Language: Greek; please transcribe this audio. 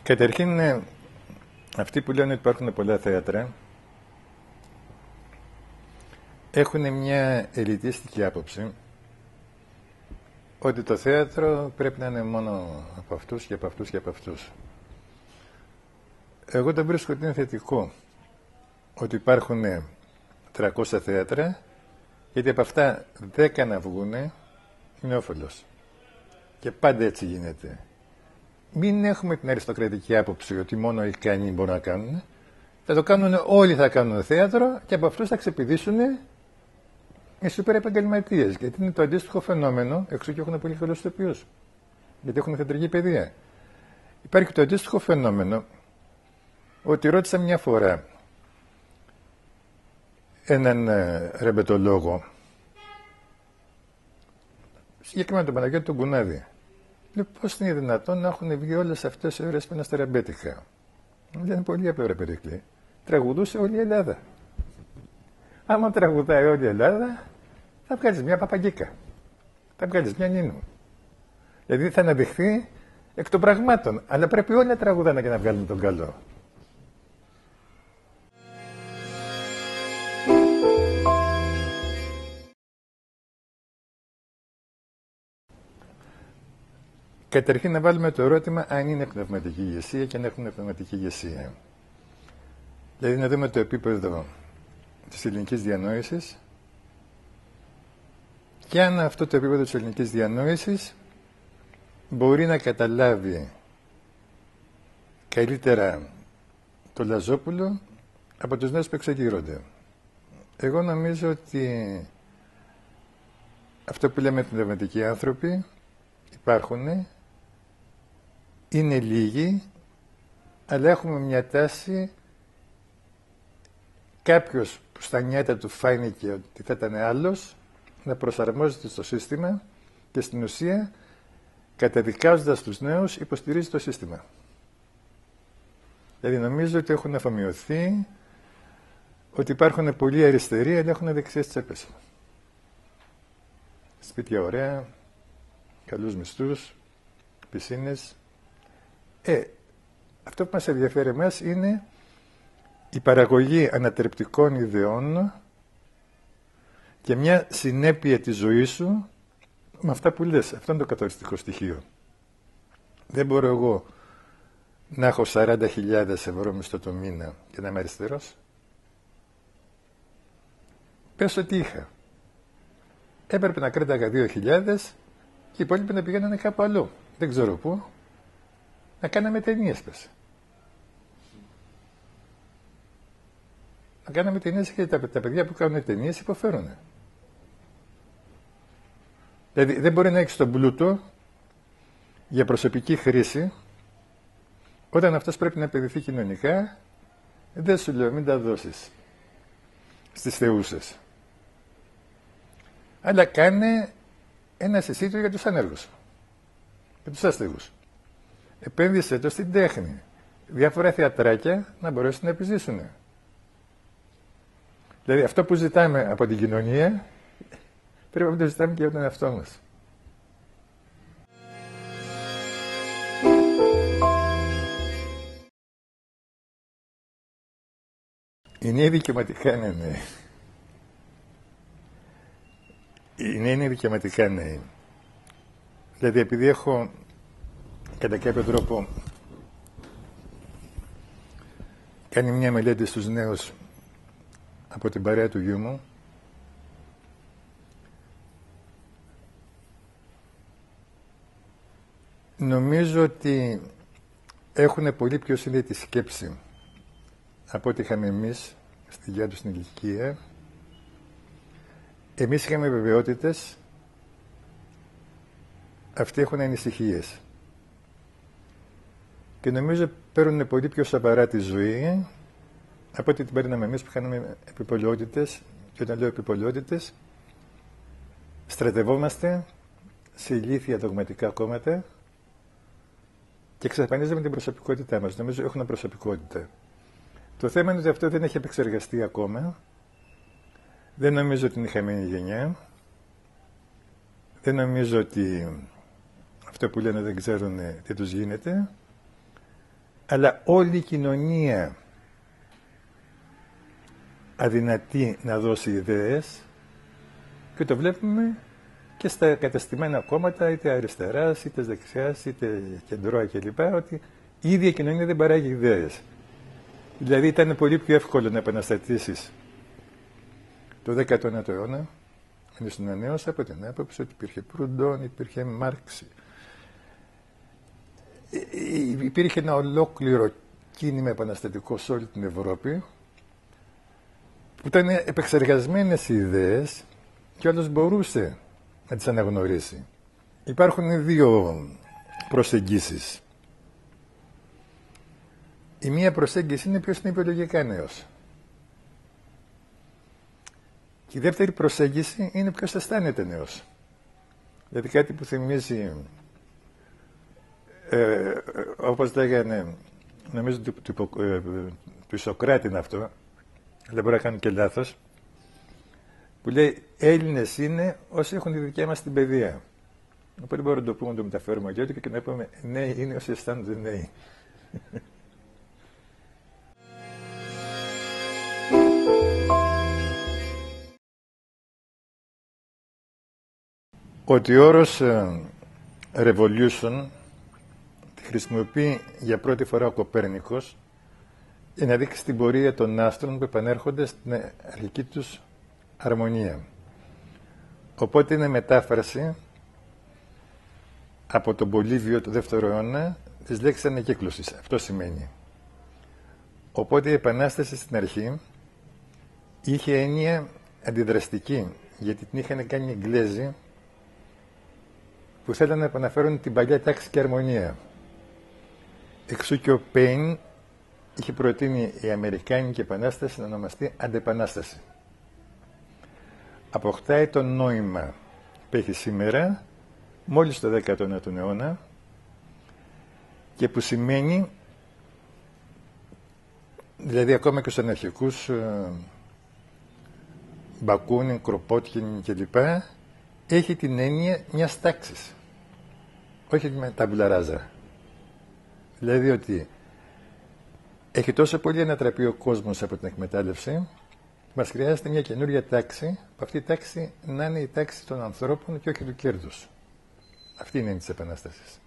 Καταρχήν, αυτοί που λένε ότι υπάρχουν πολλά θέατρα έχουν μια ελιτίστικη άποψη ότι το θέατρο πρέπει να είναι μόνο από αυτούς και από αυτούς και από αυτούς. Εγώ το βρίσκω ότι είναι θετικό ότι υπάρχουν 300 θέατρα, γιατί από αυτά 10 να βγούνε είναι όφελος. Και πάντα έτσι γίνεται. Μην έχουμε την αριστοκρατική άποψη ότι μόνο οι ικανοί μπορούν να κάνουν. Θα το κάνουν όλοι, θα κάνουν θέατρο και από αυτούς θα ξεπηδήσουν οι σούπερ επαγγελματίες. Γιατί είναι το αντίστοιχο φαινόμενο, εξού και έχουν πολύ καλούς ηθοποιούς. Γιατί έχουν θεατρική παιδεία. Υπάρχει το αντίστοιχο φαινόμενο ότι ρώτησα μια φορά έναν ρεμπετολόγο, συγκεκριμένα τον Παναγιώτη τον Κουνάδη. Λέει, πώς είναι δυνατόν να έχουν βγει όλες αυτές οι ώρες πένα στα ρεμπέτικα. Δεν είναι πολύ απλό, ρε Περικλή. Τραγουδούσε όλη η Ελλάδα. Άμα τραγουδάει όλη η Ελλάδα, θα βγάλεις μια Παπαγκίκα. Θα βγάλεις μια Νίνου. Δηλαδή θα αναδειχθεί εκ των πραγμάτων. Αλλά πρέπει όλοι να τραγουδάνε για να βγάλουν τον καλό. Καταρχήν να βάλουμε το ερώτημα αν είναι πνευματική ηγεσία και αν έχουν πνευματική ηγεσία. Δηλαδή να δούμε το επίπεδο της ελληνικής διανόησης και αν αυτό το επίπεδο της ελληνικής διανόησης μπορεί να καταλάβει καλύτερα το Λαζόπουλο από τους νέους που εξεγείρονται. Εγώ νομίζω ότι αυτό που λέμε πνευματικοί άνθρωποι υπάρχουν, είναι λίγοι, αλλά έχουμε μια τάση κάποιος που στα νιάτα του φάνηκε ότι θα ήταν άλλος να προσαρμόζεται στο σύστημα και στην ουσία καταδικάζοντας τους νέους υποστηρίζει το σύστημα. Δηλαδή νομίζω ότι έχουν αφομοιωθεί ότι υπάρχουν πολλοί αριστεροί αλλά έχουν δεξιές τσέπες. Σπίτια ωραία, καλούς μισθούς, πισίνες. Αυτό που μας ενδιαφέρει εμάς είναι η παραγωγή ανατρεπτικών ιδεών και μια συνέπεια της ζωής σου με αυτά που λες. Αυτό είναι το καθοριστικό στοιχείο. Δεν μπορώ εγώ να έχω 40.000 ευρώ μισθό το μήνα και να είμαι αριστερός. Πες ότι είχα. Έπρεπε να κράταγα 2.000 και οι υπόλοιποι να πηγαίνανε κάπου αλλού. Δεν ξέρω πού. Να κάναμε ταινίες, πες. Να κάναμε ταινίες και τα παιδιά που κάνουν ταινίες υποφέρουν. Δηλαδή δεν μπορεί να έχεις τον πλούτο για προσωπική χρήση όταν αυτός πρέπει να παιδηθεί κοινωνικά. Δεν σου λέω μην τα δώσεις στις θεούσες. Αλλά κάνε ένα εισιτήριο για τους ανέργους, για τους άστεγους. Επένδυσε το στην τέχνη. Διάφορα θεατράκια να μπορέσουν να επιζήσουν. Δηλαδή αυτό που ζητάμε από την κοινωνία πρέπει να το ζητάμε και από τον εαυτό μας. Οι νέοι δικαιωματικά είναι νέοι. Οι νέοι είναι δικαιωματικά νέοι. Δηλαδή επειδή έχω κατά κάποιο τρόπο κάνει μια μελέτη στους νέους από την παρέα του γιού μου, νομίζω ότι έχουν πολύ πιο συνήθη σκέψη από ό,τι είχαμε εμείς στη γεια τους στην ηλικία. Εμείς είχαμε βεβαιότητες, αυτοί έχουν ανησυχίες. Και νομίζω παίρνουν πολύ πιο σοβαρά τη ζωή από ό,τι την παίρναμε εμείς που είχαμε επιπολαιότητες. Και όταν λέω επιπολαιότητες, στρατευόμαστε σε ηλίθια δογματικά κόμματα και εξαφανίζουμε την προσωπικότητά μας. Νομίζω έχουν προσωπικότητα. Το θέμα είναι ότι αυτό δεν έχει επεξεργαστεί ακόμα. Δεν νομίζω ότι είναι η χαμένη γενιά. Δεν νομίζω ότι αυτό που λένε δεν ξέρουν τι τους γίνεται. αλλά όλη η κοινωνία αδυνατεί να δώσει ιδέες και το βλέπουμε και στα κατεστημένα κόμματα, είτε αριστεράς, είτε δεξιάς, είτε κεντρώα κλπ. Ότι η ίδια κοινωνία δεν παράγει ιδέες. Δηλαδή ήταν πολύ πιο εύκολο να επαναστατήσεις το 19ο αιώνα, είναι συνανέωσα από την άποψη ότι υπήρχε Προυντών, υπήρχε Μάρξ. Υπήρχε ένα ολόκληρο κίνημα επαναστατικό σε όλη την Ευρώπη που ήταν επεξεργασμένες οι ιδέες και όλος μπορούσε να τις αναγνωρίσει. Υπάρχουν δύο προσεγγίσεις. Η μία προσέγγιση είναι ποιος είναι βιολογικά νέος. Και η δεύτερη προσέγγιση είναι ποιος αισθάνεται νέος. Δηλαδή κάτι που θυμίζει, όπως λέγανε, νομίζω του Σοκράτη είναι αυτό, αλλά μπορεί να κάνω και λάθος, που λέει Έλληνες είναι όσοι έχουν τη δικιά μας την παιδεία. Οπότε μπορούμε να το πούμε, να το μεταφέρουμε αγιώτικα και να πούμε νέοι είναι όσοι αισθάνονται νέοι. Ότι ο όρος revolution τη χρησιμοποιεί για πρώτη φορά ο Κοπέρνικος για να δείξει την πορεία των άστρων που επανέρχονται στην αρχική τους αρμονία. Οπότε είναι μετάφραση από τον Πολύβιο του 2ου αιώνα της λέξης ανακύκλωσης. Αυτό σημαίνει. Οπότε η Επανάσταση στην αρχή είχε έννοια αντιδραστική, γιατί την είχαν κάνει οι Εγγλέζοι που θέλανε να επαναφέρουν την παλιά τάξη και αρμονία. Εξού και ο Πέιν είχε προτείνει η Αμερικάνικη Επανάσταση να ονομαστεί Αντεπανάσταση. Αποκτάει το νόημα που έχει σήμερα μόλις το 19ο αιώνα και που σημαίνει, δηλαδή ακόμα και στους αναρχικούς Μπακούνιν, Κροπότκιν κλπ, έχει την έννοια μιας τάξης, όχι με τα μπουλαράζα. Δηλαδή ότι έχει τόσο πολύ ανατραπεί ο κόσμος από την εκμετάλλευση, μας χρειάζεται μια καινούρια τάξη, που αυτή η τάξη να είναι η τάξη των ανθρώπων και όχι του κέρδους. Αυτή είναι η έννοια της Επανάστασης.